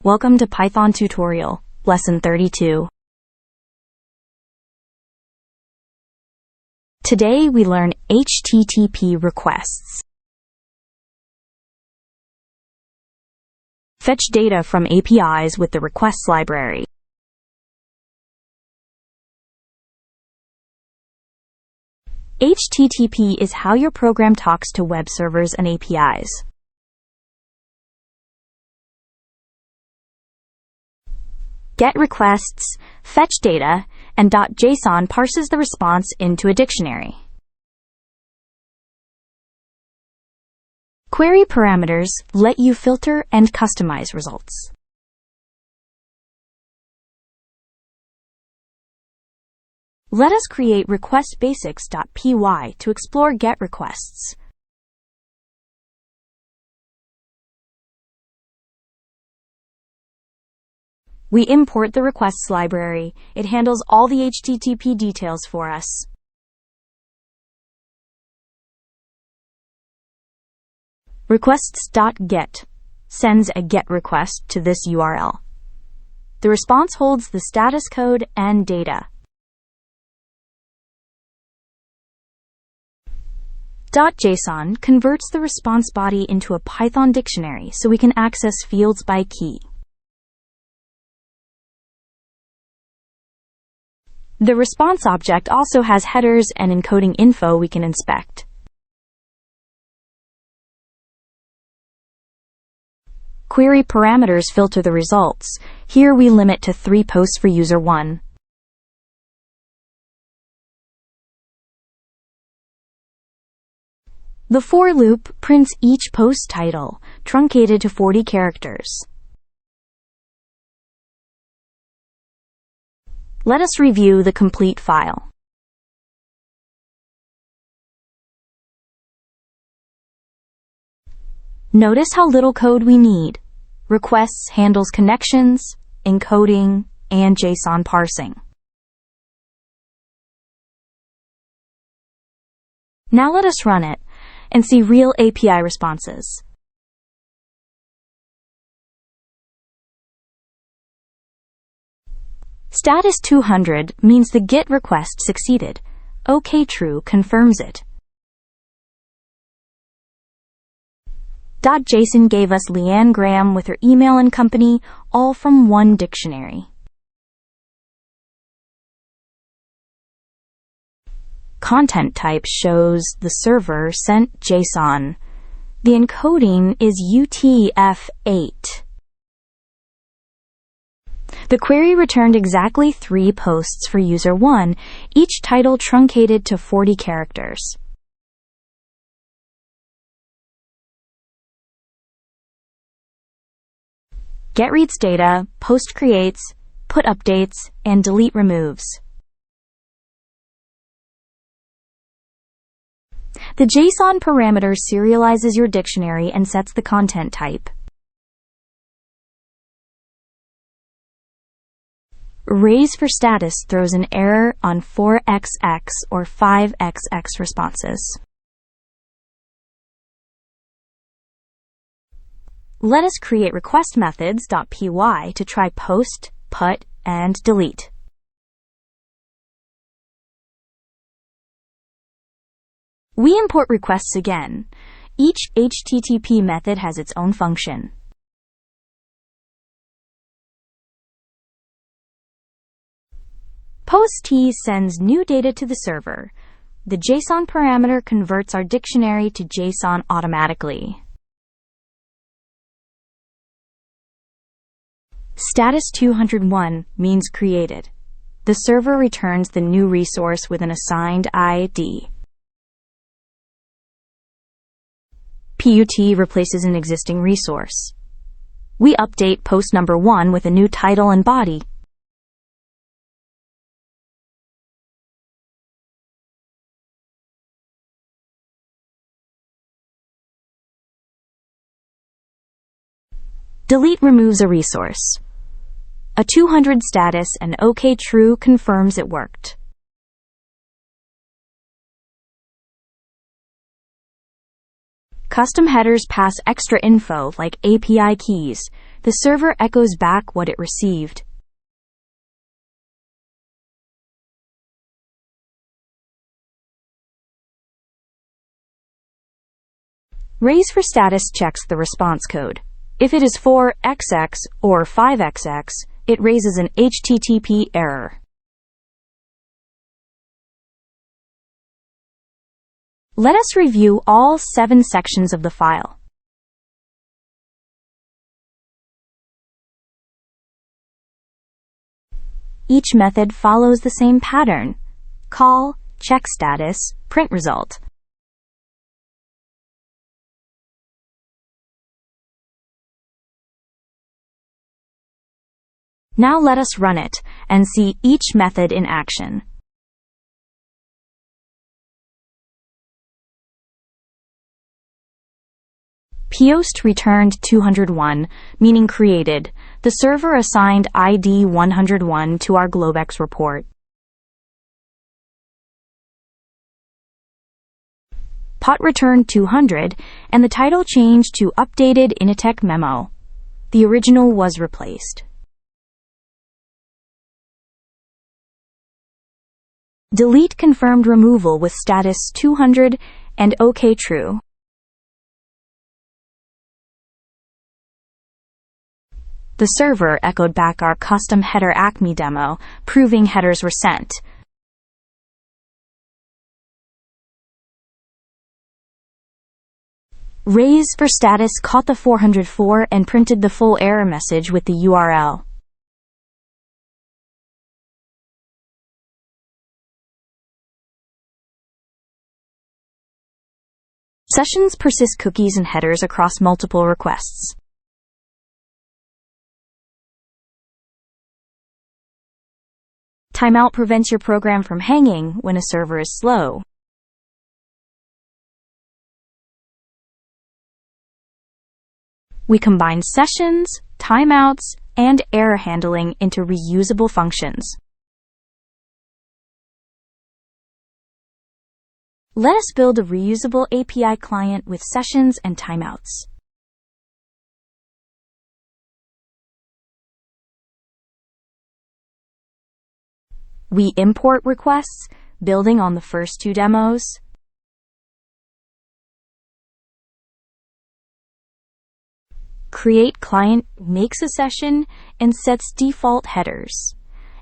Welcome to Python tutorial, lesson 32. Today we learn HTTP requests. Fetch data from APIs with the requests library. HTTP is how your program talks to web servers and APIs. Get requests, fetch data, and .json parses the response into a dictionary. Query parameters let you filter and customize results. Let us create requestbasics.py to explore GET requests. We import the requests library. It handles all the HTTP details for us. Requests.get sends a GET request to this URL. The response holds the status code and data. .json converts the response body into a Python dictionary so we can access fields by key. The response object also has headers and encoding info we can inspect. Query parameters filter the results. Here we limit to 3 posts for user 1. The for loop prints each post title, truncated to 40 characters. Let us review the complete file. Notice how little code we need. Requests handles connections, encoding, and JSON parsing. Now let us run it and see real API responses. Status 200 means the GET request succeeded. OK true confirms it. .json gave us Leanne Graham with her email and company, all from one dictionary. Content type shows the server sent JSON. The encoding is UTF-8. The query returned exactly 3 posts for user 1, each title truncated to 40 characters. GET reads data, POST creates, PUT updates, and DELETE removes. The JSON parameter serializes your dictionary and sets the content type. Raise for status throws an error on 4xx or 5xx responses. Let us create request methods.py to try post, put, and delete. We import requests again. Each HTTP method has its own function. POST sends new data to the server. The JSON parameter converts our dictionary to JSON automatically. Status 201 means created. The server returns the new resource with an assigned ID. PUT replaces an existing resource. We update post number 1 with a new title and body. Delete removes a resource. A 200 status and OK true confirms it worked. Custom headers pass extra info like API keys. the server echoes back what it received. Raise for status checks the response code. If it is 4XX or 5XX, it raises an HTTP error. Let us review all 7 sections of the file. Each method follows the same pattern: call, check status, print result. Now let us run it and see each method in action. Post returned 201, meaning created. The server assigned ID 101 to our Globex report. POT returned 200, and the title changed to Updated Initech Memo. The original was replaced. Delete confirmed removal with status 200 and OK true. The server echoed back our custom header Acme demo, proving headers were sent. Raise for status caught the 404 and printed the full error message with the URL. Sessions persist cookies and headers across multiple requests. Timeout prevents your program from hanging when a server is slow. We combine sessions, timeouts, and error handling into reusable functions. Let us build a reusable API client with sessions and timeouts. We import requests, building on the first 2 demos. Create client makes a session and sets default headers.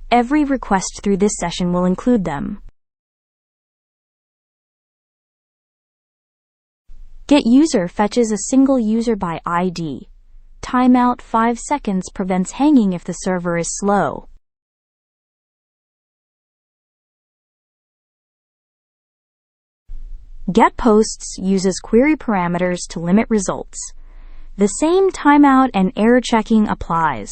Every request through this session will include them. GetUser fetches a single user by ID. Timeout 5 seconds prevents hanging if the server is slow. GetPosts uses query parameters to limit results. The same timeout and error checking applies.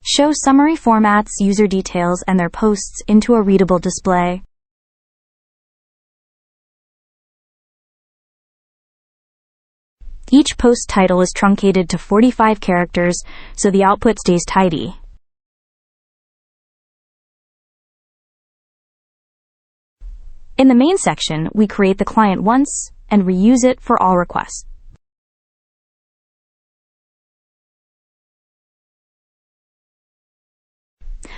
Show summary formats user details and their posts into a readable display. Each post title is truncated to 45 characters so the output stays tidy. In the main section, we create the client once and reuse it for all requests.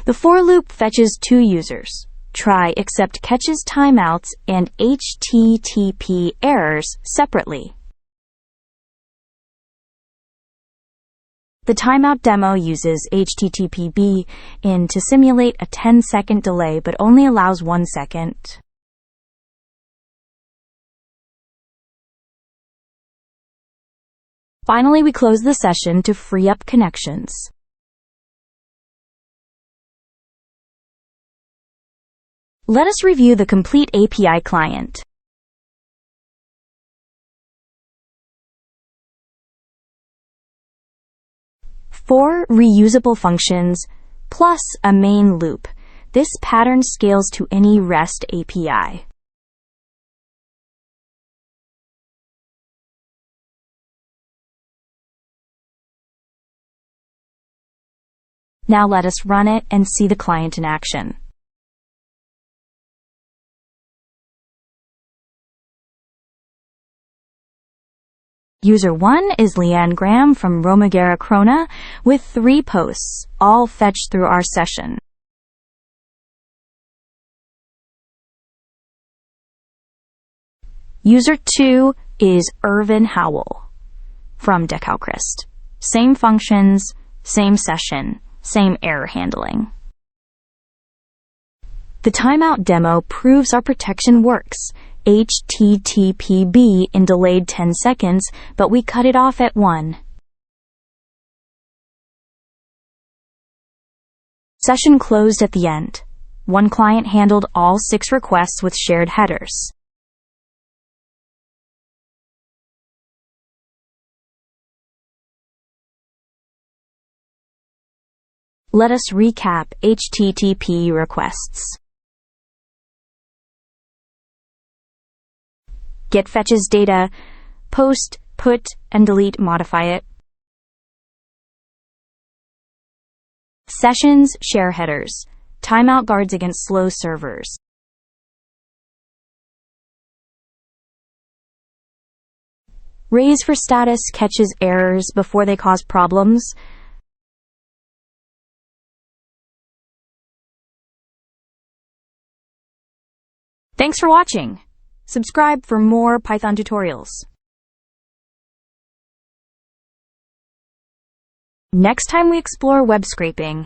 The for loop fetches 2 users. Try except catches timeouts and HTTP errors separately. The timeout demo uses HTTP in to simulate a 10-second delay but only allows 1 second. Finally, we close the session to free up connections. Let us review the complete API client. Four reusable functions plus a main loop. This pattern scales to any REST API. Now let us run it and see the client in action. User 1 is Leanne Graham from Romagera Krona with 3 posts, all fetched through our session. User 2 is Irvin Howell from Decalchrist. Same functions, same session, same error handling. The timeout demo proves our protection works. HTTPB in delayed 10 seconds, but we cut it off at 1. Session closed at the end. One client handled all 6 requests with shared headers. Let us recap HTTP requests. Get fetches data, post, put, and delete, modify it. Sessions share headers. Timeout guards against slow servers. Raise for status catches errors before they cause problems. Thanks for watching. Subscribe for more Python tutorials. Next time we explore web scraping.